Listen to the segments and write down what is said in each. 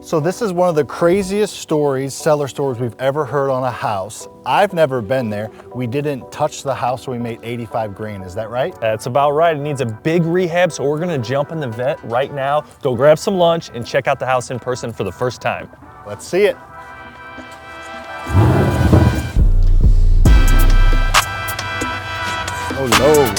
So this is one of the craziest stories, seller stories we've ever heard on a house. I've never been there. We didn't touch the house, so we made 85 grand. Is that right? That's about right. It needs a big rehab, so we're gonna jump in the vet right now, go grab some lunch, and check out the house in person for the first time. Let's see it. Oh no.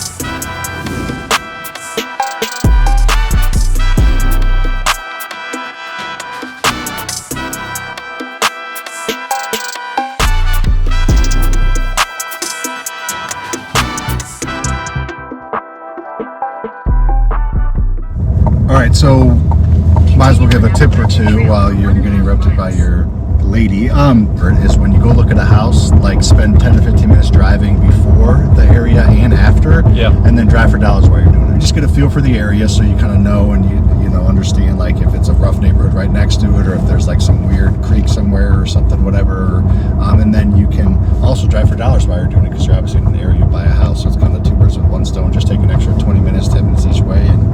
All right, so might as well give a tip or two while you're getting interrupted by your lady. Is when you go look at a house, like spend 10 to 15 minutes driving before the area and after, and then drive for dollars while you're doing it. Just get a feel for the area so you kind of know and you know understand like if it's a rough neighborhood right next to it or if there's like some weird creek somewhere or something, whatever. And then you can also drive for dollars while you're doing it because you're obviously in the area to buy a house. So it's kind of two birds with one stone. Just take an extra 20 minutes, 10 minutes each way, and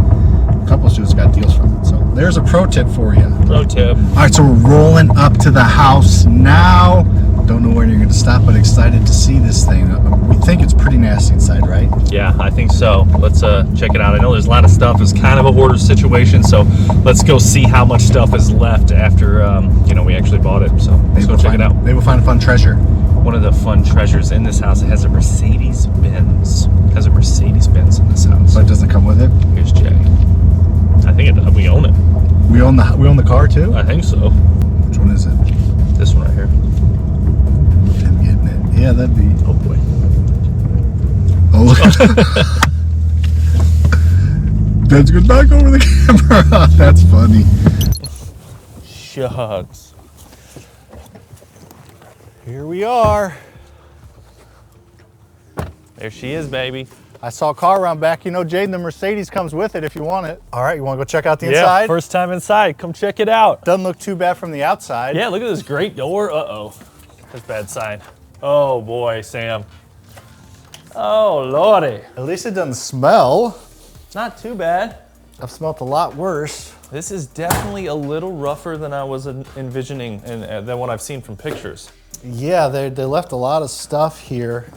a couple of students got deals from it. So there's a pro tip for you. Pro tip. All right, so we're rolling up to the house now. Don't know where you're going to stop, but excited to see this thing. We think it's pretty nasty inside, right? Yeah, I think so. Let's check it out. I know there's a lot of stuff. It's kind of a hoarder situation, so let's go see how much stuff is left after we actually bought it. So let's go check it out. Maybe we'll find a fun treasure. One of the fun treasures in this house, it has a Mercedes-Benz. It has a Mercedes-Benz in this house. But it doesn't come with it? Here's Jay. I think we own it. We own the car too? I think so. Which one is it? This one right here. I'm getting it. Yeah, that'd be. Oh boy. Oh, look at that. Ben's gonna knock over the camera. That's funny. Shucks. Here we are. There she is, baby. I saw a car around back. You know, Jaden, the Mercedes comes with it if you want it. All right, you want to go check out the inside? Yeah, first time inside. Come check it out. Doesn't look too bad from the outside. Yeah, look at this great door. Uh-oh. That's a bad sign. Oh, boy, Sam. Oh, lordy. At least it doesn't smell. Not too bad. I've smelled a lot worse. This is definitely a little rougher than I was envisioning and than what I've seen from pictures. Yeah, they left a lot of stuff here.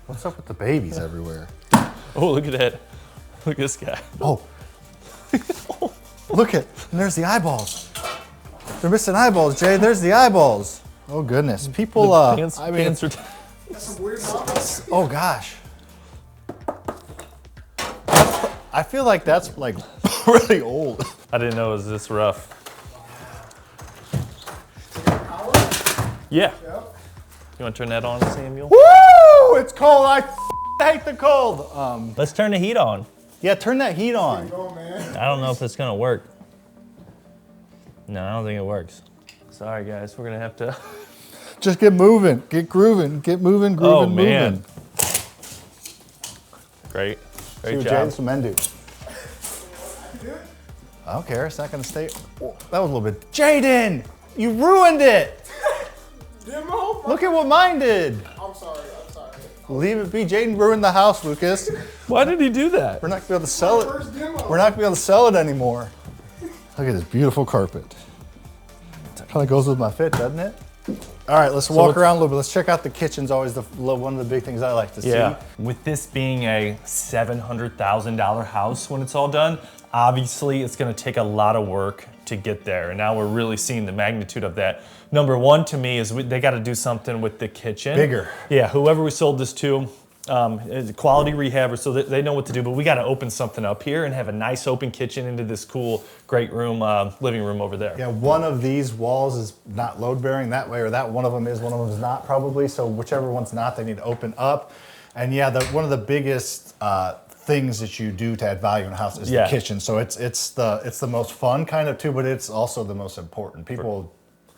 What's up with the babies everywhere? Oh, look at that. Look at this guy. Oh. Look at, and there's the eyeballs. They're missing eyeballs, Jay. There's the eyeballs. Oh, goodness. People, pants are That's some weird stuff. oh, gosh. I feel like that's like really old. I didn't know it was this rough. Yeah. Yep. You want to turn that on, Samuel? Woo! It's cold. I hate the cold. Let's turn the heat on. Yeah, turn that heat on. Go, man. I don't know if it's gonna work. No, I don't think it works. Sorry, guys. We're gonna have to. Just get moving, get grooving, get moving, grooving, Oh, man. moving. Great. See Great what job. Jaden's men do. I don't care. It's not gonna stay. Oh, that was a little bit. Jaden, you ruined it. Demo? Look at what mine did. I'm sorry. Leave it be. Jaden ruined the house, Lucas. Why did he do that? We're not gonna be able to sell it. First demo. We're not gonna be able to sell it anymore. Look at this beautiful carpet. Kind of goes with my fit, doesn't it? All right, let's walk around a little bit. Let's check out the kitchen's always one of the big things I like to see. Yeah. With this being a $700,000 house when it's all done, obviously it's gonna take a lot of work to get there. And now we're really seeing the magnitude of that. Number one to me is they gotta do something with the kitchen. Bigger. Yeah, whoever we sold this to, is a quality rehabber, so they know what to do, but we gotta open something up here and have a nice open kitchen into this cool, great room, living room over there. Yeah, one of these walls is not load bearing that way, or that one of them is not probably. So whichever one's not, they need to open up. And yeah, one of the biggest things that you do to add value in a house is the kitchen. So it's the most fun kind of too, but it's also the most important. People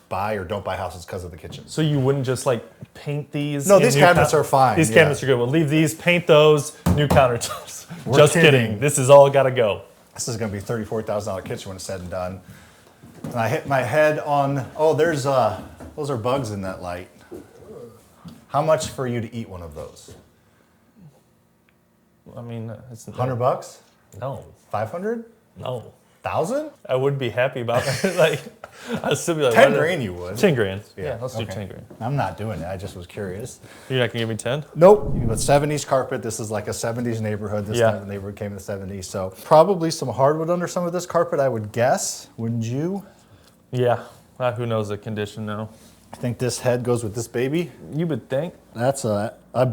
buy or don't buy houses because of the kitchen. So you wouldn't just like paint these? No, these cabinets are fine. These cabinets are good. We'll leave these, paint those, new countertops. We're Just kidding. kidding. This is all gotta go. This is gonna be a $34,000 kitchen when it's said and done. And I hit my head on, oh, there's, those are bugs in that light. How much for you to eat one of those? I mean, it's $100? No, 500? no. 1,000? I would be happy about it. Like, I'd still be like, 10 grand you would. 10 grand. Yeah, let's do okay. 10 grand. I'm not doing it. I just was curious. You're not gonna give me 10? Nope. But 70s carpet. This is like a 70s neighborhood. This neighborhood came in the 70s. So probably some hardwood under some of this carpet, I would guess. Wouldn't you? Yeah. Who knows the condition now? I think this head goes with this baby. You would think. That's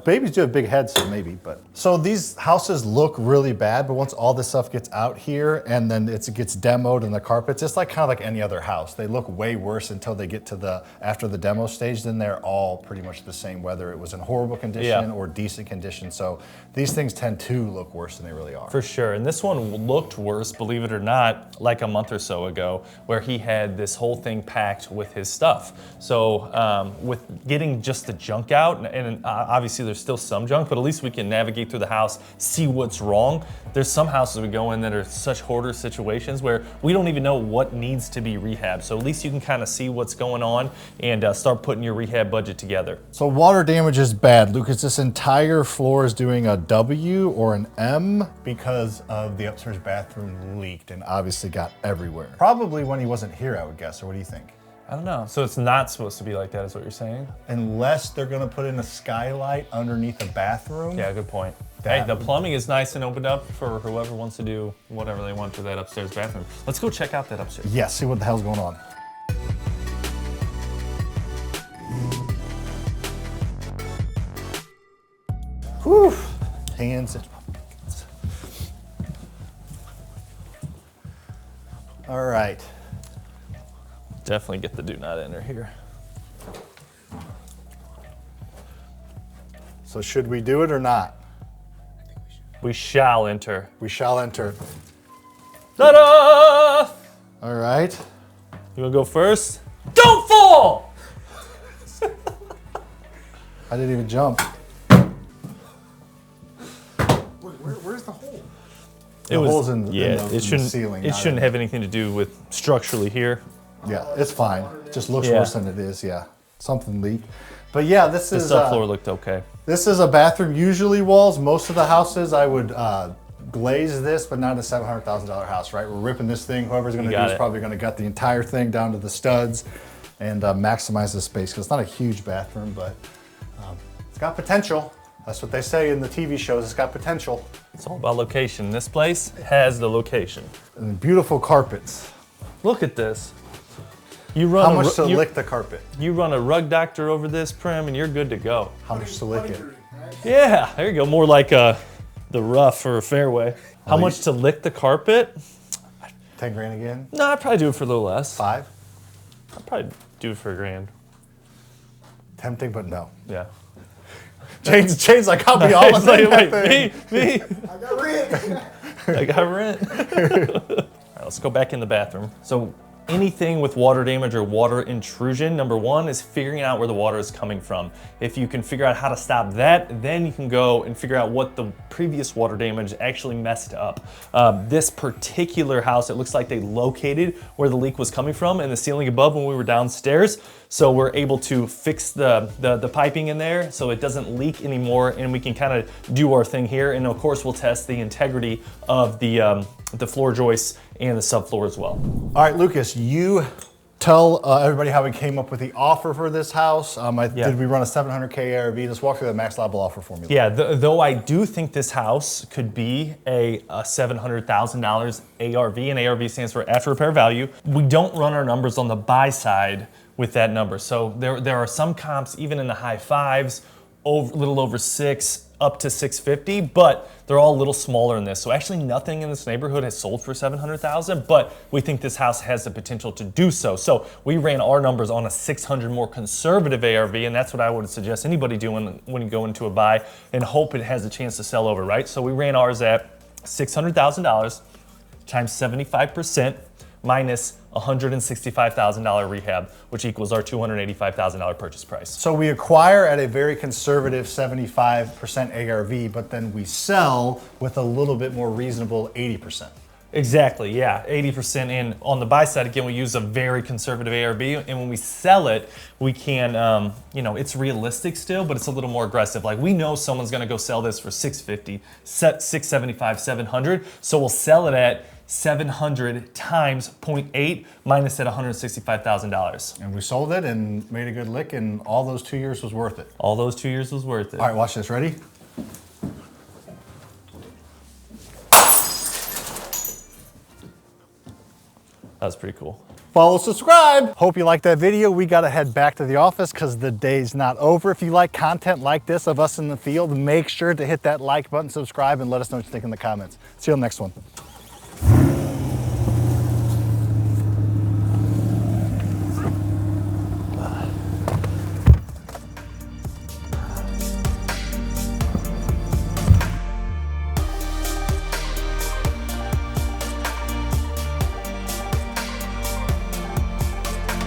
babies do have big heads, so maybe. But so these houses look really bad, but once all this stuff gets out here and then it gets demoed and the carpets, it's like kind of like any other house. They look way worse until they get to after the demo stage. Then they're all pretty much the same, whether it was in horrible condition or decent condition. So these things tend to look worse than they really are. For sure. And this one looked worse, believe it or not, like a month or so ago, where he had this whole thing packed with his stuff. So with getting just the junk out, and obviously there's still some junk, but at least we can navigate through the house, see what's wrong. There's some houses we go in that are such hoarder situations where we don't even know what needs to be rehabbed. So at least you can kind of see what's going on and start putting your rehab budget together. So water damage is bad. Lucas, this entire floor is doing a W or an M because of the upstairs bathroom leaked and obviously got everywhere. Probably when he wasn't here, I would guess, or what do you think? I don't know. So it's not supposed to be like that, is what you're saying? Unless they're gonna put in a skylight underneath the bathroom. Yeah, good point. Hey, the plumbing is nice and opened up for whoever wants to do whatever they want to that upstairs bathroom. Let's go check out that upstairs. Yeah, see what the hell's going on. Whew. Hands and pockets. All right. Definitely get the do not enter here. So should we do it or not? We shall enter. We shall enter. Ta-da! All right. You wanna go first? Don't fall! I didn't even jump. Where's the hole? The hole's in the it shouldn't, ceiling. It shouldn't have anything to do with structurally here. Yeah, it's fine. Just looks worse than it is. Yeah, something leaked. But yeah, this The is subfloor looked okay. This is a bathroom. Usually walls. Most of the houses I would glaze this, but not a $700,000 house, right? We're ripping this thing. Whoever's going to do is probably going to gut the entire thing down to the studs and maximize the space because it's not a huge bathroom, but it's got potential. That's what they say in the TV shows. It's got potential. It's all about location. This place has the location. And beautiful carpets. Look at this. You run How much to lick the carpet? You run a rug doctor over this, Prim, and you're good to go. How much to lick it? Yeah, there you go. More like the rough or a fairway. How much to lick the carpet? 10 grand again? No, I'd probably do it for a little less. 5? I'd probably do it for $1,000. Tempting, but no. Yeah. Jane's like, I'll be all in that thing. Me. I got rent. I got rent. All right, let's go back in the bathroom. So anything with water damage or water intrusion, number one is figuring out where the water is coming from. If you can figure out how to stop that, then you can go and figure out what the previous water damage actually messed up. This particular house, it looks like they located where the leak was coming from in the ceiling above when we were downstairs. So we're able to fix the piping in there so it doesn't leak anymore, and we can kind of do our thing here. And of course, we'll test the integrity of the floor joists and the subfloor as well. All right, Lucas, you tell everybody how we came up with the offer for this house. Did we run a 700K ARV? Just walk through the max level offer for me. Yeah, though I do think this house could be a $700,000 ARV, and ARV stands for after repair value. We don't run our numbers on the buy side with that number. So there are some comps even in the high fives, a little over 6, up to 650, but they're all a little smaller than this. So actually nothing in this neighborhood has sold for 700,000, but we think this house has the potential to do so. So we ran our numbers on a 600 more conservative ARV, and that's what I would suggest anybody doing when you go into a buy and hope it has a chance to sell over, right? So we ran ours at $600,000 times 75% minus $165,000 rehab, which equals our $285,000 purchase price. So we acquire at a very conservative 75% ARV, but then we sell with a little bit more reasonable 80%. Exactly, yeah, 80%. And on the buy side, again, we use a very conservative ARV. And when we sell it, we can, it's realistic still, but it's a little more aggressive. Like we know someone's gonna go sell this for $650, $675, $700. So we'll sell it at 700 times 0.8 minus that $165,000. And we sold it and made a good lick, and all those 2 years was worth it. All those 2 years was worth it. All right, watch this. Ready? That was pretty cool. Follow, subscribe. Hope you liked that video. We got to head back to the office because the day's not over. If you like content like this of us in the field, make sure to hit that like button, subscribe, and let us know what you think in the comments. See you on the next one.